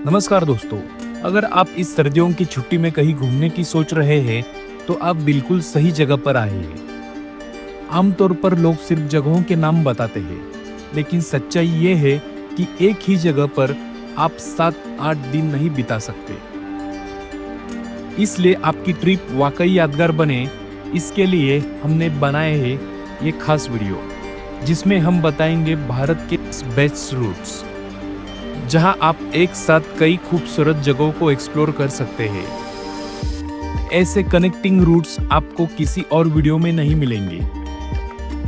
नमस्कार दोस्तों, अगर आप इस सर्दियों की छुट्टी में कहीं घूमने की सोच रहे हैं तो आप बिल्कुल सही जगह पर आए हैं। आमतौर पर लोग सिर्फ जगहों के नाम बताते हैं, लेकिन सच्चाई ये है कि एक ही जगह पर आप 7-8 दिन नहीं बिता सकते। इसलिए आपकी ट्रिप वाकई यादगार बने, इसके लिए हमने बनाए हैं ये खास वीडियो, जिसमें हम बताएंगे भारत के बेस्ट रूट्स, जहां आप एक साथ कई खूबसूरत जगहों को एक्सप्लोर कर सकते हैं। ऐसे कनेक्टिंग रूट्स आपको किसी और वीडियो में नहीं मिलेंगे,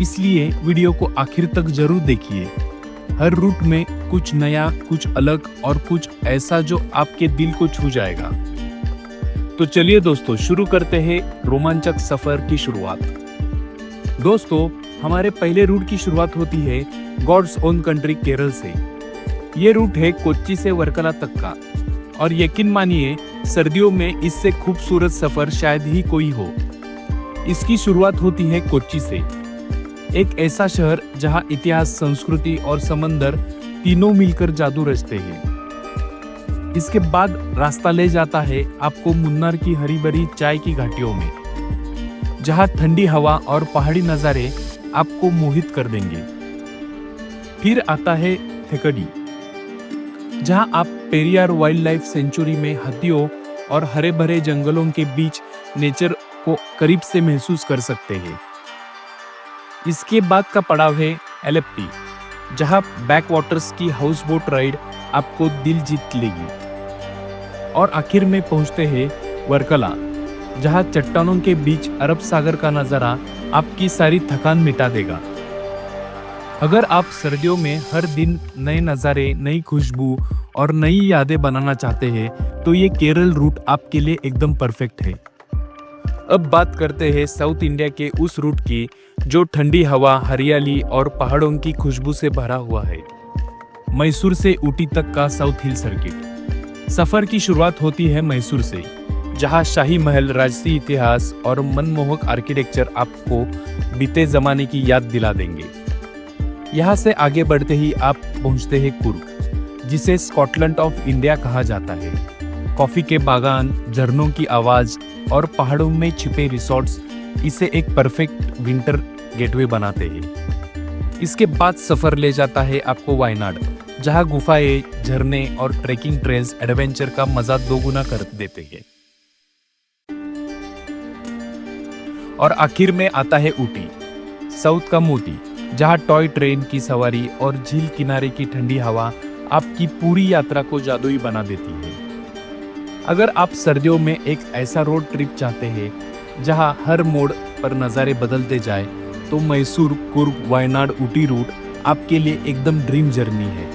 इसलिए वीडियो को आखिर तक जरूर देखिए। हर रूट में कुछ नया, कुछ अलग और कुछ ऐसा जो आपके दिल को छू जाएगा। तो चलिए दोस्तों, शुरू करते हैं रोमांचक सफर की शुरुआत। दोस्तों, हमारे पहले रूट की शुरुआत होती है गॉड्स ओन कंट्री केरल से। ये रूट है कोच्चि से वर्कला तक का, और यकीन मानिए सर्दियों में इससे खूबसूरत सफर शायद ही कोई हो। इसकी शुरुआत होती है कोच्चि से, एक ऐसा शहर जहां इतिहास, संस्कृति और समंदर तीनों मिलकर जादू रचते हैं। इसके बाद रास्ता ले जाता है आपको मुन्नार की हरी भरी चाय की घाटियों में, जहां ठंडी हवा और पहाड़ी नज़ारे आपको मोहित कर देंगे। फिर आता है थेकडी, जहां आप पेरियार वाइल्ड लाइफ सेंचुरी में हाथियों और हरे भरे जंगलों के बीच नेचर को करीब से महसूस कर सकते हैं। इसके बाद का पड़ाव है एलेप्पी, जहां बैक वाटर्स की हाउस बोट राइड आपको दिल जीत लेगी। और आखिर में पहुंचते हैं वर्कला, जहां चट्टानों के बीच अरब सागर का नज़ारा आपकी सारी थकान मिटा देगा। अगर आप सर्दियों में हर दिन नए नज़ारे, नई खुशबू और नई यादें बनाना चाहते हैं तो ये केरल रूट आपके लिए एकदम परफेक्ट है। अब बात करते हैं साउथ इंडिया के उस रूट की जो ठंडी हवा, हरियाली और पहाड़ों की खुशबू से भरा हुआ है। मैसूर से ऊटी तक का साउथ हिल सर्किट। सफर की शुरुआत होती है मैसूर से, जहां शाही महल, राजसी इतिहास और मनमोहक आर्किटेक्चर आपको बीते जमाने की याद दिला देंगे। यहाँ से आगे बढ़ते ही आप पहुँचते हैं कुर्ग, जिसे स्कॉटलैंड ऑफ इंडिया कहा जाता है। कॉफी के बागान, झरनों की आवाज और पहाड़ों में छिपे रिसोर्ट्स इसे एक परफेक्ट विंटर गेटवे बनाते हैं। इसके बाद सफर ले जाता है आपको वायनाड, जहां गुफाएं, झरने और ट्रेकिंग ट्रेल्स एडवेंचर का मजा दोगुना कर देते हैं। और आखिर में आता है ऊटी, साउथ का मोती, जहां टॉय ट्रेन की सवारी और झील किनारे की ठंडी हवा आपकी पूरी यात्रा को जादुई बना देती है। अगर आप सर्दियों में एक ऐसा रोड ट्रिप चाहते हैं जहां हर मोड़ पर नज़ारे बदलते जाए, तो मैसूर, कुर्ग, वायनाड, ऊटी रूट आपके लिए एकदम ड्रीम जर्नी है।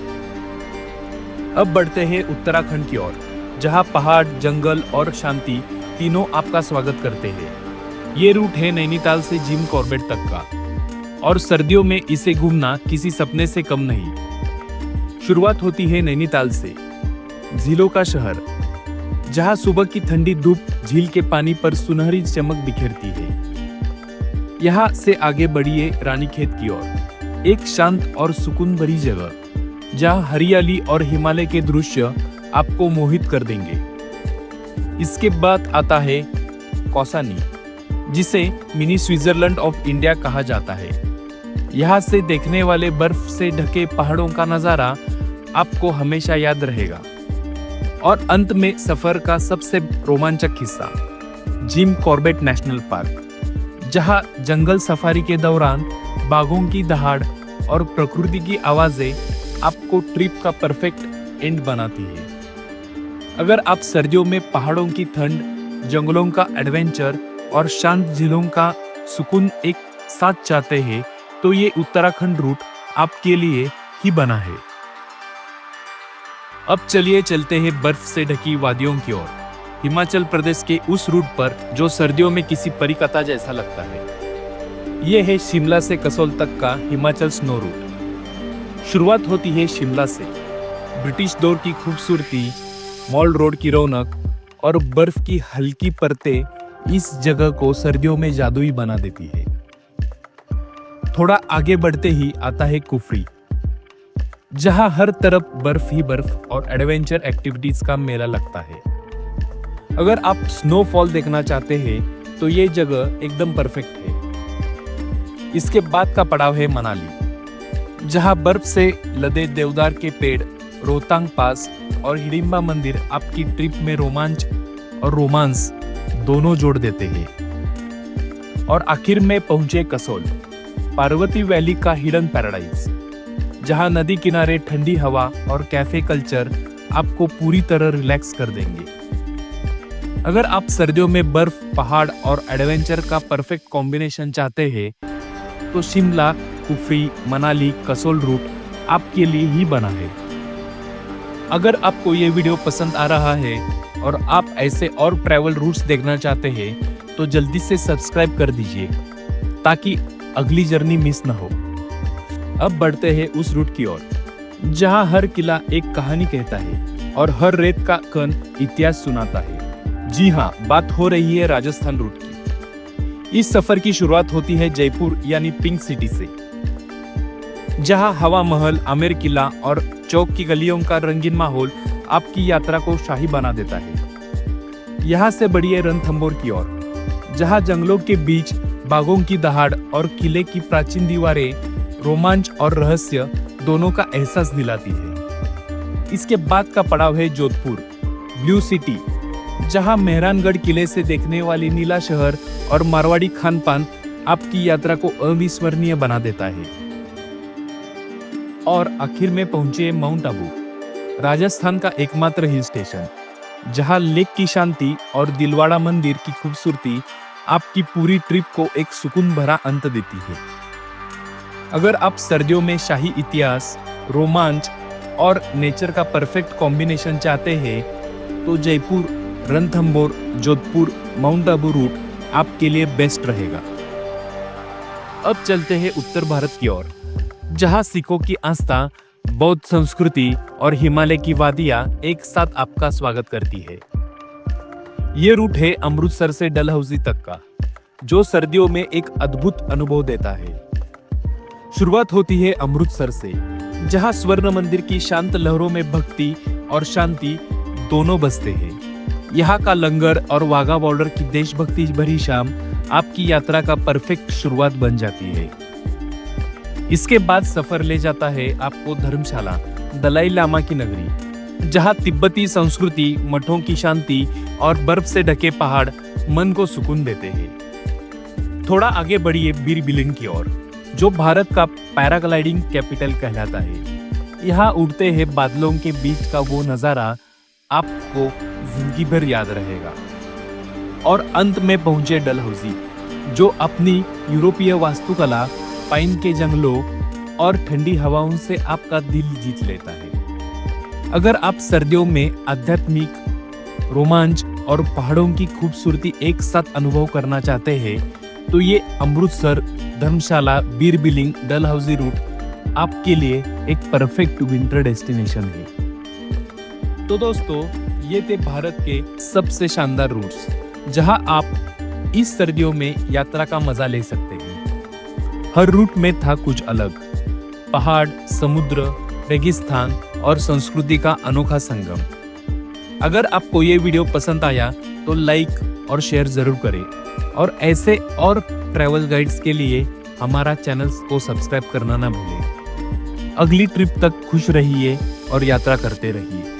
अब बढ़ते हैं उत्तराखंड की ओर, जहां पहाड़, जंगल और शांति तीनों आपका स्वागत करते हैं। ये रूट है नैनीताल से जिम कॉर्बेट तक का, और सर्दियों में इसे घूमना किसी सपने से कम नहीं। शुरुआत होती है नैनीताल से, झीलों का शहर, जहां सुबह की ठंडी धूप झील के पानी पर सुनहरी चमक बिखेरती है। यहां से आगे बढ़िए रानीखेत की ओर, एक शांत और सुकून भरी जगह, जहां हरियाली और हिमालय के दृश्य आपको मोहित कर देंगे। इसके बाद आता है कौसानी, जिसे मिनी स्विट्जरलैंड ऑफ इंडिया कहा जाता है। यहाँ से देखने वाले बर्फ से ढके पहाड़ों का नज़ारा आपको हमेशा याद रहेगा। और अंत में सफर का सबसे रोमांचक हिस्सा, जिम कॉर्बेट नेशनल पार्क, जहाँ जंगल सफारी के दौरान बाघों की दहाड़ और प्रकृति की आवाजें आपको ट्रिप का परफेक्ट एंड बनाती है। अगर आप सर्दियों में पहाड़ों की ठंड, जंगलों का एडवेंचर और शांत झीलों का सुकून एक साथ चाहते हैं, तो ये उत्तराखंड रूट आपके लिए ही बना है। अब चलिए चलते हैं बर्फ से ढकी वादियों की ओर, हिमाचल प्रदेश के उस रूट पर जो सर्दियों में किसी परी कथा जैसा लगता है। ये है शिमला से कसोल तक का हिमाचल स्नो रूट। शुरुआत होती है शिमला से, ब्रिटिश दौर की खूबसूरती, मॉल रोड की रौनक और बर्फ की हल्की परतें इस जगह को सर्दियों में जादुई बना देती है। थोड़ा आगे बढ़ते ही आता है कुफरी, जहां हर तरफ बर्फ ही बर्फ और एडवेंचर एक्टिविटीज का मेला लगता है। अगर आप स्नोफॉल देखना चाहते हैं तो ये जगह एकदम परफेक्ट है। इसके बाद का पड़ाव है मनाली, जहां बर्फ से लदे देवदार के पेड़, रोहतांग पास और हिडिंबा मंदिर आपकी ट्रिप में रोमांच और रोमांस दोनों जोड़ देते हैं। और आखिर में पहुंचे कसोल, पार्वती वैली का हिडन पैराडाइज, जहां नदी किनारे ठंडी हवा और कैफे कल्चर आपको पूरी तरह रिलैक्स कर देंगे। अगर आप सर्दियों में बर्फ, पहाड़ और एडवेंचर का परफेक्ट कॉम्बिनेशन चाहते हैं तो शिमला, कुफरी, मनाली, कसोल रूट आपके लिए ही बना है। अगर आपको ये वीडियो पसंद आ रहा है और आप ऐसे और ट्रैवल रूट्स देखना चाहते हैं तो जल्दी से सब्सक्राइब कर दीजिए ताकि अगली जर्नी मिस ना हो। अब बढ़ते हैं उस रूट की ओर जहां हर किला एक कहानी कहता है और हर रेत का कण इतिहास सुनाता है। जी हाँ, बात हो रही है राजस्थान रूट की। इस सफर की शुरुआत होती है जयपुर यानी पिंक सिटी से, जहां हवा महल, आमेर किला और चौक की गलियों का रंगीन माहौल आपकी यात्रा को शाही बना देता है। यहाँ से बढ़िए रणथंभौर की ओर, जहां जंगलों के बीच बाघों की दहाड़ और किले की प्राचीन दीवारें रोमांच और रहस्य दोनों का एहसास दिलाती है। इसके बाद का पड़ाव है जोधपुर, ब्लू सिटी, जहां मेहरानगढ़ किले से देखने वाली नीला शहर और मारवाड़ी खान पान आपकी यात्रा को अविस्मरणीय बना देता है। और आखिर में पहुंचे माउंट आबू, राजस्थान का एकमात्र हिल स्टेशन, जहां लेक की शांति और दिलवाड़ा मंदिर की खूबसूरती आपकी पूरी ट्रिप को एक सुकून भरा अंत देती है। अगर आप सर्दियों में शाही इतिहास, रोमांच और नेचर का परफेक्ट कॉम्बिनेशन चाहते हैं तो जयपुर, रणथंभौर, जोधपुर, माउंट आबू रूट आपके लिए बेस्ट रहेगा। अब चलते हैं उत्तर भारत की ओर, जहां सिखों की आस्था, बौद्ध संस्कृति और हिमालय की वादियां एक साथ आपका स्वागत करती है। ये रूट है अमृतसर से डलहौजी तक का, जो सर्दियों में एक अद्भुत अनुभव देता है। शुरुआत होती है अमृतसर से, जहां स्वर्ण मंदिर की शांत लहरों में भक्ति और शांति दोनों बसते हैं। यहाँ का लंगर और वाघा बॉर्डर की देशभक्ति भरी शाम आपकी यात्रा का परफेक्ट शुरुआत बन जाती है। इसके बाद सफर ले जाता है आपको धर्मशाला, दलाई लामा की नगरी, जहां तिब्बती संस्कृति, मठों की शांति और बर्फ से ढके पहाड़ मन को सुकून देते हैं। थोड़ा आगे बढ़िए बीर बिलिंग की ओर, जो भारत का पैराग्लाइडिंग कैपिटल कहलाता है। यहाँ उड़ते हैं बादलों के बीच का वो नजारा आपको जिंदगी भर याद रहेगा। और अंत में पहुंचे डलहौजी, जो अपनी यूरोपीय वास्तुकला, पाइन के जंगलों और ठंडी हवाओं से आपका दिल जीत लेता है। अगर आप सर्दियों में आध्यात्मिक, रोमांच और पहाड़ों की खूबसूरती एक साथ अनुभव करना चाहते हैं तो ये अमृतसर, धर्मशाला, बीर बिलिंग, डलहौजी रूट आपके लिए एक परफेक्ट विंटर डेस्टिनेशन है। तो दोस्तों, ये थे भारत के सबसे शानदार रूट्स, जहां आप इस सर्दियों में यात्रा का मजा ले सकते हैं। हर रूट में था कुछ अलग, पहाड़, समुद्र, रेगिस्तान और संस्कृति का अनोखा संगम। अगर आपको ये वीडियो पसंद आया तो लाइक और शेयर जरूर करें और ऐसे और ट्रैवल गाइड्स के लिए हमारा चैनल को सब्सक्राइब करना ना भूलें। अगली ट्रिप तक खुश रहिए और यात्रा करते रहिए।